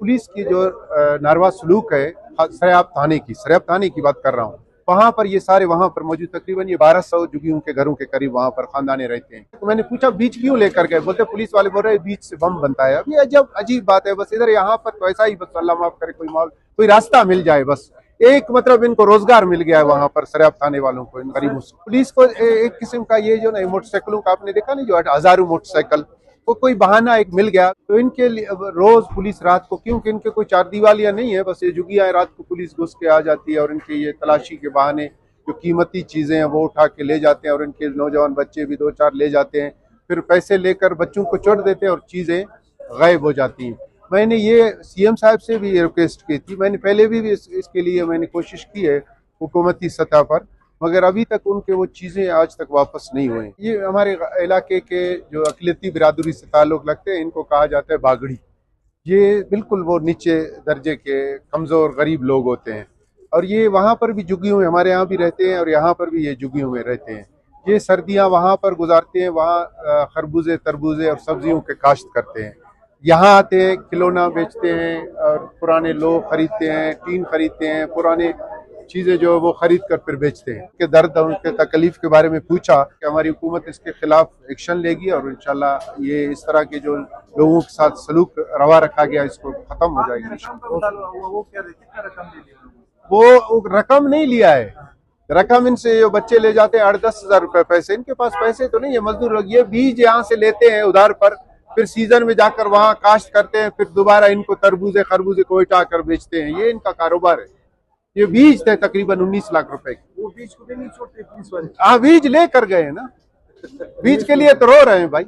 Police की जो नारवा सलूक है, सरेआब थाने की बात कर रहा हूँ, वहाँ पर ये सारे वहाँ पर मौजूद तकरीबन ये 1200 जुगियों के घरों के करीब वहाँ पर खानदाने रहते हैं। तो मैंने पूछा बीज क्यों लेकर गए, बोलते पुलिस वाले बोल रहे बीज से बम बनता है। अब ये अजीब बात है, बस इधर यहाँ पर तो ऐसा ही, बस अल्लाह माफ करे कोई रास्ता मिल जाए, बस एक मतलब इनको रोजगार मिल गया है वहाँ पर सरेआब थाने वालों को, इन गरीबों से। पुलिस को एक किस्म का ये जो ना मोटरसाइकिलों का आपने देखा नहीं, जो हजारों मोटरसाइकिल को कोई बहाना एक मिल गया तो इनके लिए रोज पुलिस रात को, क्योंकि इनके कोई चार दीवालियां नहीं है, बस ये जुगियां रात को पुलिस घुस के आ जाती है और इनके ये तलाशी के बहाने जो कीमती चीजें हैं वो उठा के ले जाते हैं और इनके नौजवान बच्चे भी दो चार ले जाते हैं, फिर पैसे लेकर बच्चों को छोड़ देते हैं और चीजें गायब हो जाती हैं। मैंने ये सीएम साहब से भी रिक्वेस्ट की थी, मैंने पहले भी इसके लिए मैंने कोशिश की है हुकूमती सतह पर, मगर अभी तक उनके वो चीज़ें आज तक वापस नहीं हुए। ये हमारे इलाके के जो अक़लियती बिरादरी से ताल्लुक़ लगते हैं, इनको कहा जाता है बागड़ी। ये बिल्कुल वो नीचे दर्जे के कमज़ोर गरीब लोग होते हैं और ये वहाँ पर भी झुग्गियों में हमारे यहाँ भी रहते हैं और यहाँ पर भी ये झुग्गियों में रहते हैं। ये सर्दियाँ वहाँ पर गुजारते हैं, वहाँ खरबूजे तरबूजे और सब्जियों के काश्त करते हैं। यहाँ आते हैं, खिलौना बेचते हैं और पुराने लोग खरीदते हैं, टीन खरीदते हैं, पुराने चीज़ें जो वो खरीद कर फिर बेचते हैं। के दर्द और उनके तकलीफ के बारे में पूछा कि हमारी हुकूमत इसके खिलाफ एक्शन लेगी और इंशाल्लाह ये इस तरह के जो लोगों के साथ सलूक रवा रखा गया इसको खत्म हो जाएगी। वो रकम नहीं लिया है, रकम इनसे जो बच्चे ले जाते हैं 8-10 हज़ार रुपए पैसे, इनके पास पैसे तो नहीं है, मजदूर लोग ये बीज यहाँ से लेते हैं उधार पर, फिर सीजन में जाकर वहाँ काश्त करते हैं, फिर दोबारा इनको तरबूजे खरबूजे को उठा कर बेचते हैं। ये इनका कारोबार है। ये बीज थे तकरीबन 19 लाख रुपए के। वो बीज को भी नहीं छोड़ते पुलिस वाले। हाँ बीज लेकर गए ना, बीज के लिए तो रो रहे हैं भाई।